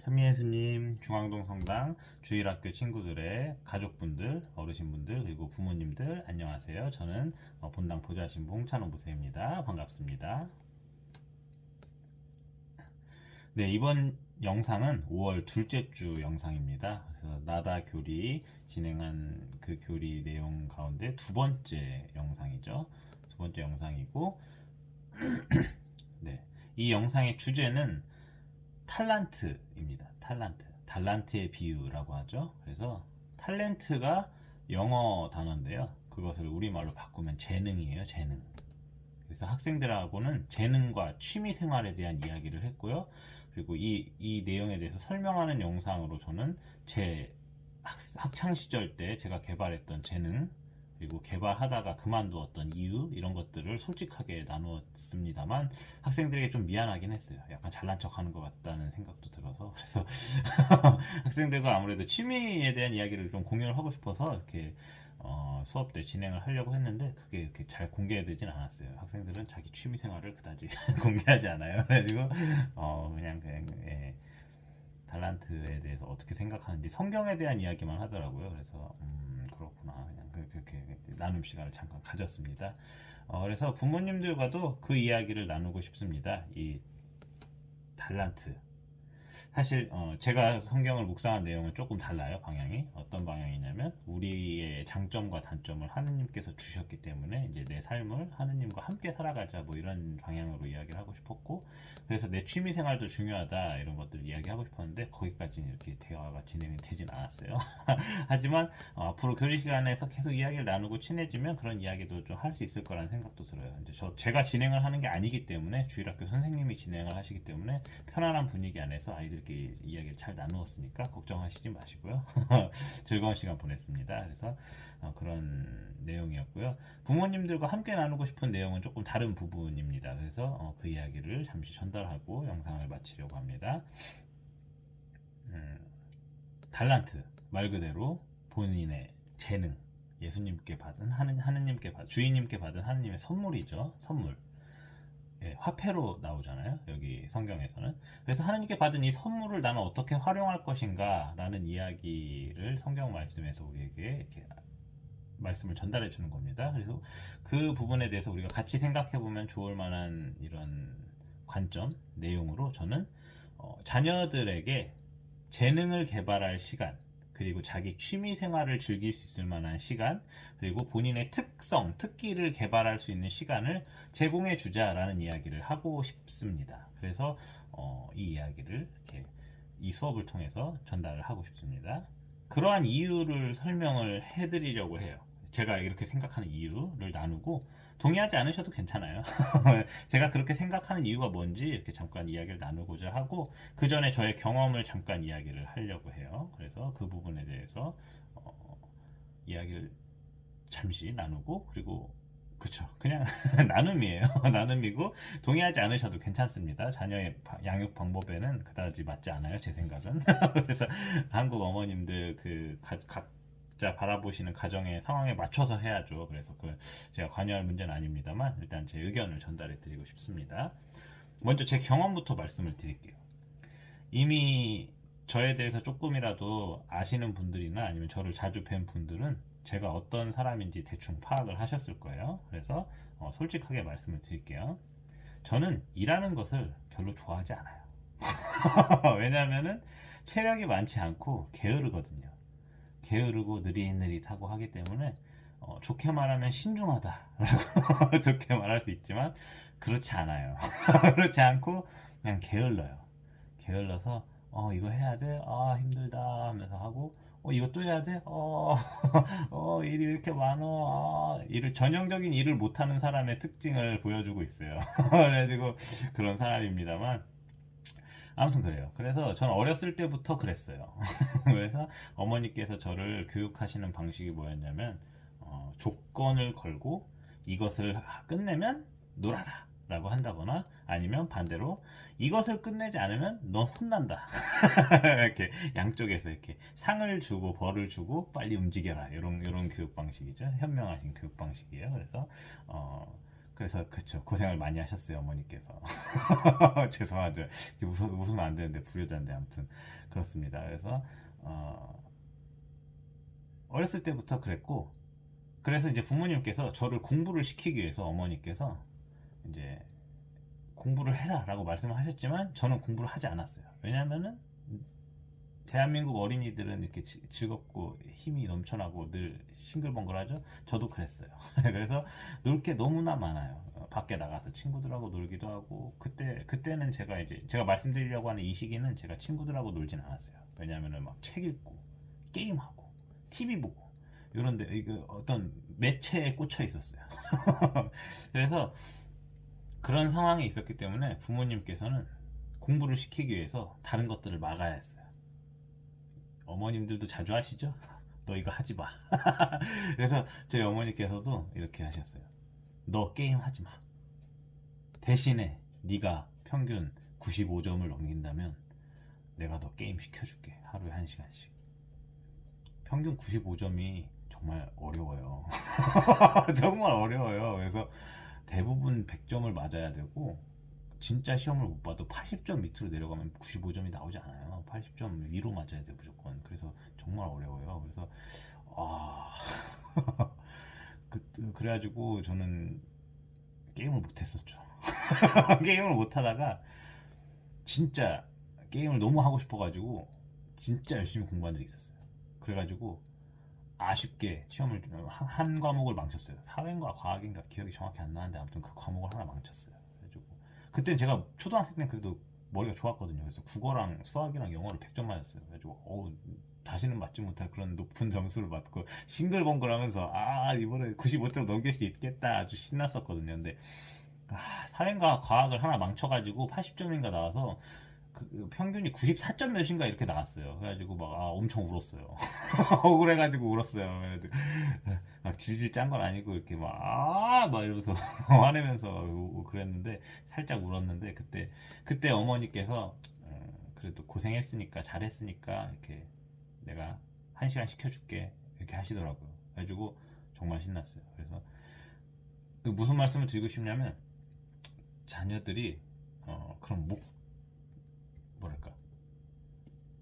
찬미예수님, 중앙동 성당 주일학교 친구들의 가족분들, 어르신분들, 그리고 부모님들 안녕하세요. 저는 본당 보좌신부 홍찬호 목사입니다. 반갑습니다. 네, 이번 영상은 5월 둘째 주 영상입니다. 그래서 나다 교리 진행한 그 교리 내용 가운데 두 번째 영상이죠. 두 번째 영상이고, 네, 이 영상의 주제는 탈란트입니다. 탈란트. 달란트의 비유라고 하죠. 그래서 탤런트가 영어 단어인데요. 그것을 우리말로 바꾸면 재능이에요. 재능. 그래서 학생들하고는 재능과 취미 생활에 대한 이야기를 했고요. 그리고 이 내용에 대해서 설명하는 영상으로 저는 제 학창 시절 때 제가 개발했던 재능, 그리고 개발하다가 그만두었던 이유, 이런 것들을 솔직하게 나누었습니다만 학생들에게 좀 미안하긴 했어요. 약간 잘난 척하는 것 같다는 생각도 들어서. 그래서 학생들과 아무래도 취미에 대한 이야기를 좀 공유를 하고 싶어서 이렇게 수업 때 진행을 하려고 했는데 그게 이렇게 잘 공개되진 않았어요. 학생들은 자기 취미 생활을 그다지 공개하지 않아요. 그래가지고 그냥 예, 달란트에 대해서 어떻게 생각하는지 성경에 대한 이야기만 하더라고요. 그래서 그렇구나. 그냥 그렇게 나눔 시간을 잠깐 가졌습니다. 그래서 부모님들과도 그 이야기를 나누고 싶습니다. 이 달란트. 사실 제가 성경을 묵상한 내용은 조금 달라요. 방향이 어떤 방향이냐면 우리의 장점과 단점을 하느님께서 주셨기 때문에 이제 내 삶을 하느님과 함께 살아가자 뭐 이런 방향으로 이야기를 하고 싶었고, 그래서 내 취미 생활도 중요하다 이런 것들을 이야기하고 싶었는데 거기까지는 이렇게 대화가 진행이 되진 않았어요. 하지만 앞으로 교리 시간에서 계속 이야기를 나누고 친해지면 그런 이야기도 좀 할 수 있을 거라는 생각도 들어요. 이제 제가 진행을 하는 게 아니기 때문에 주일학교 선생님이 진행을 하시기 때문에 편안한 분위기 안에서 아이들끼리 이야기를 잘 나누었으니까 걱정하시지 마시고요. 즐거운 시간 보냈습니다. 그래서 그런 내용이었고요. 부모님들과 함께 나누고 싶은 내용은 조금 다른 부분입니다. 그래서 그 이야기를 잠시 전달하고 영상을 마치려고 합니다. 달란트 말 그대로 본인의 재능, 예수님께 받은 하느님께 주인님께 받은 하느님의 선물이죠. 선물. 예, 화폐로 나오잖아요. 여기 성경에서는. 그래서 하느님께 받은 이 선물을 나는 어떻게 활용할 것인가 라는 이야기를 성경 말씀에서 우리에게 이렇게 말씀을 전달해 주는 겁니다. 그래서 그 부분에 대해서 우리가 같이 생각해 보면 좋을 만한 이런 관점, 내용으로 저는 자녀들에게 재능을 개발할 시간, 그리고 자기 취미 생활을 즐길 수 있을 만한 시간, 그리고 본인의 특성, 특기를 개발할 수 있는 시간을 제공해 주자라는 이야기를 하고 싶습니다. 그래서 이 이야기를 이렇게 이 수업을 통해서 전달을 하고 싶습니다. 그러한 이유를 설명을 해드리려고 해요. 제가 이렇게 생각하는 이유를 나누고 동의하지 않으셔도 괜찮아요. 제가 그렇게 생각하는 이유가 뭔지 이렇게 잠깐 이야기를 나누고자 하고 그 전에 저의 경험을 잠깐 이야기를 하려고 해요. 그래서 그 부분에 대해서 이야기를 잠시 나누고, 그리고 그쵸, 그냥 나눔이에요. 나눔이고 동의하지 않으셔도 괜찮습니다. 자녀의 양육 방법에는 그다지 맞지 않아요, 제 생각은. 그래서 한국 어머님들 각자 바라보시는 가정의 상황에 맞춰서 해야죠. 그래서 제가 관여할 문제는 아닙니다만 일단 제 의견을 전달해 드리고 싶습니다. 먼저 제 경험부터 말씀을 드릴게요. 이미 저에 대해서 조금이라도 아시는 분들이나 아니면 저를 자주 뵌 분들은 제가 어떤 사람인지 대충 파악을 하셨을 거예요. 그래서 솔직하게 말씀을 드릴게요. 저는 일하는 것을 별로 좋아하지 않아요. 왜냐하면은 체력이 많지 않고 게으르거든요. 게으르고 느릿느릿하고 하기 때문에 좋게 말하면 신중하다라고 좋게 말할 수 있지만 그렇지 않아요. 그렇지 않고 그냥 게을러요. 게을러서 이거 해야 돼? 아 힘들다 하면서 하고 이거 또 해야 돼? 일이 왜 이렇게 많어? 일을 전형적인 일을 못하는 사람의 특징을 보여주고 있어요. 그래가지고 그런 사람입니다만 아무튼 그래요. 그래서 저는 어렸을 때부터 그랬어요. 그래서 어머니께서 저를 교육하시는 방식이 뭐였냐면 조건을 걸고 이것을 끝내면 놀아라 라고 한다거나 아니면 반대로 이것을 끝내지 않으면 넌 혼난다. 이렇게 양쪽에서 이렇게 상을 주고 벌을 주고 빨리 움직여라 이런 교육 방식이죠. 현명하신 교육 방식이에요. 그래서 그래서 그쵸, 고생을 많이 하셨어요 어머니께서. 죄송하죠. 이렇게 웃으면 안 되는데 불효자인데 아무튼 그렇습니다. 그래서 어, 어렸을 때부터 그랬고, 그래서 이제 부모님께서 저를 공부를 시키기 위해서 어머니께서 이제 공부를 해라라고 말씀을 하셨지만 저는 공부를 하지 않았어요. 왜냐면은 대한민국 어린이들은 이렇게 즐겁고 힘이 넘쳐나고 늘 싱글벙글하죠. 저도 그랬어요. 그래서 놀 게 너무나 많아요. 밖에 나가서 친구들하고 놀기도 하고, 그때는 제가 말씀드리려고 하는 이 시기는 제가 친구들하고 놀진 않았어요. 왜냐하면은 막 책 읽고 게임하고 TV 보고 이런데 이거 어떤 매체에 꽂혀 있었어요. 그래서 그런 상황이 있었기 때문에 부모님께서는 공부를 시키기 위해서 다른 것들을 막아야 했어요. 어머님들도 자주 하시죠? 너 이거 하지 마. 그래서 저희 어머니께서도 이렇게 하셨어요. 너 게임 하지 마. 대신에 네가 평균 95점을 넘긴다면 내가 너 게임 시켜줄게. 하루에 1시간씩. 평균 95점이 정말 어려워요. 정말 어려워요. 그래서 대부분 100점을 맞아야 되고, 진짜 시험을 못 봐도 80점 밑으로 내려가면 95점이 나오지 않아요. 80점 위로 맞아야 돼 무조건. 그래서 정말 어려워요. 그래서 아 그래가지고 저는 게임을 못했었죠. 게임을 못하다가 진짜 게임을 너무 하고 싶어가지고 진짜 열심히 공부한 적이 있었어요. 그래가지고 아쉽게 시험을 한 과목을 망쳤어요. 사회인가 과학인가 기억이 정확히 안 나는데 아무튼 그 과목을 하나 망쳤어요. 그래가지고 그땐 제가 초등학생 때 그래도 머리가 좋았거든요. 그래서 국어랑 수학이랑 영어를 100점 맞았어요. 그래가지고 다시는 맞지 못할 그런 높은 점수를 받고 싱글벙글하면서 이번에 95점 넘길 수 있겠다 아주 신났었거든요. 근데 사회인가 과학을 하나 망쳐가지고 80점인가 나와서 그 평균이 94점 몇인가 이렇게 나왔어요. 그래가지고 막 엄청 울었어요. 억울해가지고 울었어요. 그래가지고 막 질질 짠 건 아니고 이렇게 막 이러면서 화내면서 그랬는데 살짝 울었는데, 그때 어머니께서 그래도 고생했으니까 잘했으니까 이렇게 내가 1시간 시켜줄게 이렇게 하시더라고요. 그래가지고 정말 신났어요. 그래서 무슨 말씀을 드리고 싶냐면, 자녀들이 그런 뭐랄까,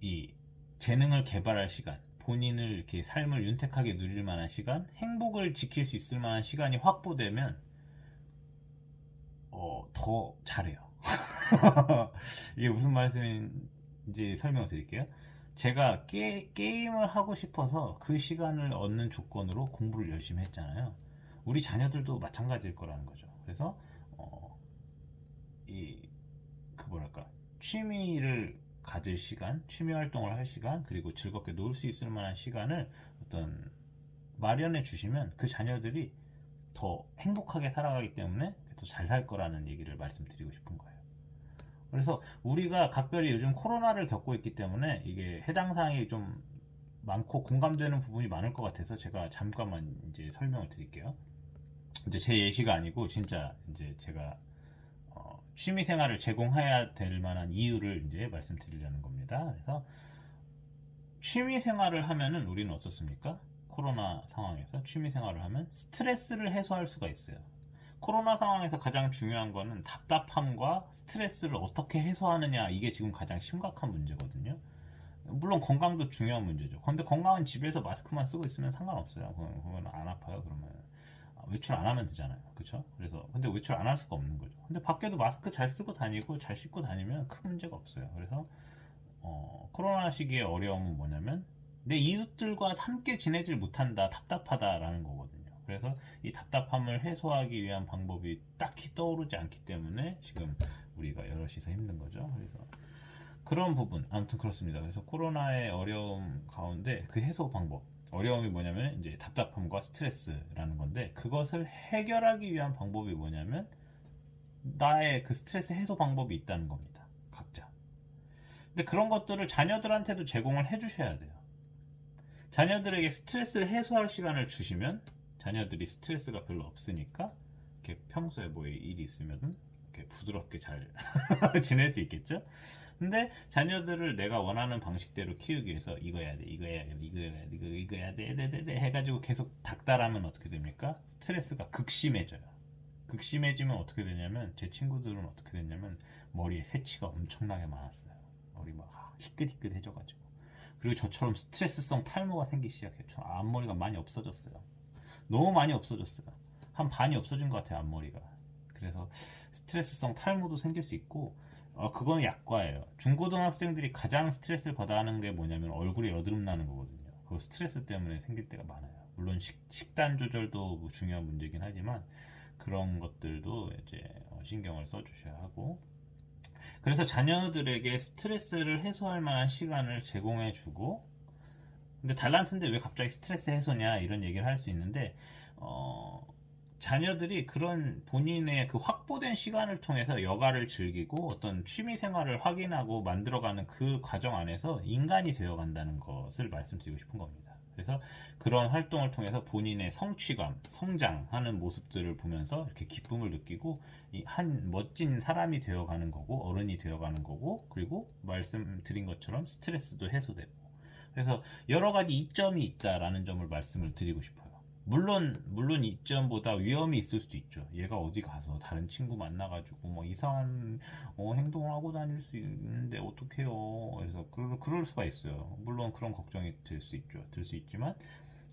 이 재능을 개발할 시간, 본인을 이렇게 삶을 윤택하게 누릴 만한 시간, 행복을 지킬 수 있을 만한 시간이 확보되면 더 잘해요. 이게 무슨 말씀인지 설명을 드릴게요. 제가 게임을 하고 싶어서 그 시간을 얻는 조건으로 공부를 열심히 했잖아요. 우리 자녀들도 마찬가지일 거라는 거죠. 그래서 뭐랄까, 취미를 가질 시간, 취미 활동을 할 시간, 그리고 즐겁게 놀 수 있을 만한 시간을 어떤 마련해 주시면 그 자녀들이 더 행복하게 살아가기 때문에 더 잘 살 거라는 얘기를 말씀드리고 싶은 거예요. 그래서 우리가 각별히 요즘 코로나를 겪고 있기 때문에 이게 해당 사항이 좀 많고 공감되는 부분이 많을 것 같아서 제가 잠깐만 이제 설명을 드릴게요. 이제 제 예시가 아니고 진짜 이제 제가 취미 생활을 제공해야 될 만한 이유를 이제 말씀드리려는 겁니다. 그래서 취미 생활을 하면은 우리는 어떻습니까? 코로나 상황에서 취미 생활을 하면 스트레스를 해소할 수가 있어요. 코로나 상황에서 가장 중요한 거는 답답함과 스트레스를 어떻게 해소하느냐, 이게 지금 가장 심각한 문제거든요. 물론 건강도 중요한 문제죠. 근데 건강은 집에서 마스크만 쓰고 있으면 상관없어요. 그건 안 아파요. 그러면 외출 안 하면 되잖아요. 그렇죠? 그래서 근데 외출 안 할 수가 없는 거죠. 근데 밖에도 마스크 잘 쓰고 다니고 잘 씻고 다니면 큰 문제가 없어요. 그래서 코로나 시기의 어려움은 뭐냐면 내 이웃들과 함께 지내질 못한다, 답답하다라는 거거든요. 그래서 이 답답함을 해소하기 위한 방법이 딱히 떠오르지 않기 때문에 지금 우리가 여럿이서 힘든 거죠. 그래서 그런 부분 아무튼 그렇습니다. 그래서 코로나의 어려움 가운데 그 해소 방법, 어려움이 뭐냐면 이제 답답함과 스트레스라는 건데, 그것을 해결하기 위한 방법이 뭐냐면 나의 그 스트레스 해소 방법이 있다는 겁니다. 각자. 근데 그런 것들을 자녀들한테도 제공을 해주셔야 돼요. 자녀들에게 스트레스를 해소할 시간을 주시면 자녀들이 스트레스가 별로 없으니까 이렇게 평소에 뭐 일이 있으면 이렇게 부드럽게 잘 지낼 수 있겠죠. 근데 자녀들을 내가 원하는 방식대로 키우기 위해서 이거 해야 돼, 이거 해야 돼, 이거 해야 돼, 이거 해야 돼, 해가지고 계속 닥달하면 어떻게 됩니까? 스트레스가 극심해져요. 극심해지면 어떻게 되냐면 제 친구들은 어떻게 됐냐면 머리에 새치가 엄청나게 많았어요. 머리 막 희끗희끗해져가지고. 그리고 저처럼 스트레스성 탈모가 생기기 시작했죠. 앞머리가 많이 없어졌어요. 너무 많이 없어졌어요. 한 반이 없어진 것 같아요, 앞머리가. 그래서 스트레스성 탈모도 생길 수 있고, 그거는 약과예요. 중고등학생들이 가장 스트레스를 받아 하는 게 뭐냐면 얼굴에 여드름 나는 거거든요. 그거 스트레스 때문에 생길 때가 많아요. 물론 식단 조절도 뭐 중요한 문제긴 하지만 그런 것들도 이제 신경을 써주셔야 하고, 그래서 자녀들에게 스트레스를 해소할 만한 시간을 제공해주고, 근데 달란트인데 왜 갑자기 스트레스 해소냐 이런 얘기를 할 수 있는데, 어, 자녀들이 그런 본인의 그 확보된 시간을 통해서 여가를 즐기고 어떤 취미 생활을 확인하고 만들어가는 그 과정 안에서 인간이 되어간다는 것을 말씀드리고 싶은 겁니다. 그래서 그런 활동을 통해서 본인의 성취감, 성장하는 모습들을 보면서 이렇게 기쁨을 느끼고 한 멋진 사람이 되어가는 거고 어른이 되어가는 거고, 그리고 말씀드린 것처럼 스트레스도 해소되고, 그래서 여러 가지 이점이 있다라는 점을 말씀을 드리고 싶어요. 물론 이점보다 위험이 있을 수도 있죠. 얘가 어디 가서 다른 친구 만나가지고 뭐 이상한 행동을 하고 다닐 수 있는데 어떡해요. 그래서 그럴 수가 있어요. 물론 그런 걱정이 들 수 있죠. 들 수 있지만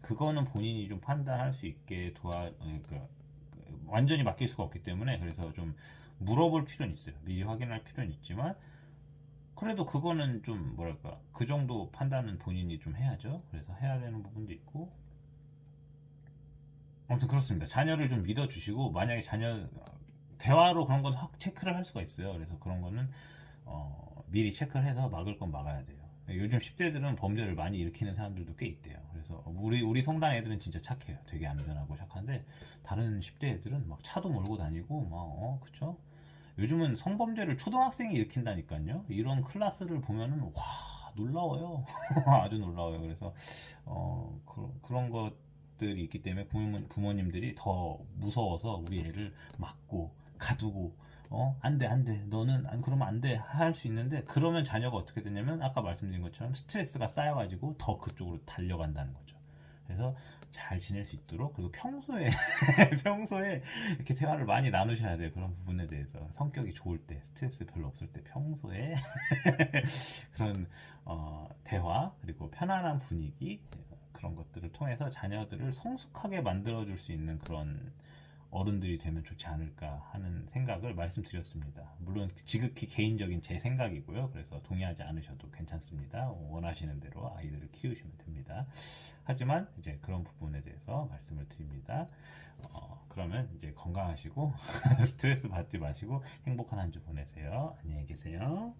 그거는 본인이 좀 판단할 수 있게 그러니까 완전히 맡길 수가 없기 때문에, 그래서 좀 물어볼 필요는 있어요. 미리 확인할 필요는 있지만 그래도 그거는 좀 뭐랄까 그 정도 판단은 본인이 좀 해야죠. 그래서 해야 되는 부분도 있고, 아무튼 그렇습니다. 자녀를 좀 믿어주시고, 만약에 자녀 대화로 그런 건 확 체크를 할 수가 있어요. 그래서 그런 거는 미리 체크를 해서 막을 건 막아야 돼요. 요즘 10대들은 범죄를 많이 일으키는 사람들도 꽤 있대요. 그래서 우리 성당 애들은 진짜 착해요. 되게 안전하고 착한데 다른 10대 애들은 막 차도 몰고 다니고 막 그쵸? 요즘은 성범죄를 초등학생이 일으킨다니까요. 이런 클라스를 보면은 와 놀라워요. 아주 놀라워요. 그래서 그런 것들이 있기 때문에 부모님들이 더 무서워서 우리 애를 막고 가두고 안돼 안돼 너는 안 그러면 안돼 할 수 있는데, 그러면 자녀가 어떻게 되냐면 아까 말씀드린 것처럼 스트레스가 쌓여가지고 더 그쪽으로 달려간다는 거죠. 그래서 잘 지낼 수 있도록, 그리고 평소에 평소에 이렇게 대화를 많이 나누셔야 돼요. 그런 부분에 대해서 성격이 좋을 때, 스트레스 별로 없을 때 평소에 그런 대화, 그리고 편안한 분위기, 그런 것들을 통해서 자녀들을 성숙하게 만들어줄 수 있는 그런 어른들이 되면 좋지 않을까 하는 생각을 말씀드렸습니다. 물론 지극히 개인적인 제 생각이고요. 그래서 동의하지 않으셔도 괜찮습니다. 원하시는 대로 아이들을 키우시면 됩니다. 하지만 이제 그런 부분에 대해서 말씀을 드립니다. 그러면 이제 건강하시고 스트레스 받지 마시고 행복한 한 주 보내세요. 안녕히 계세요.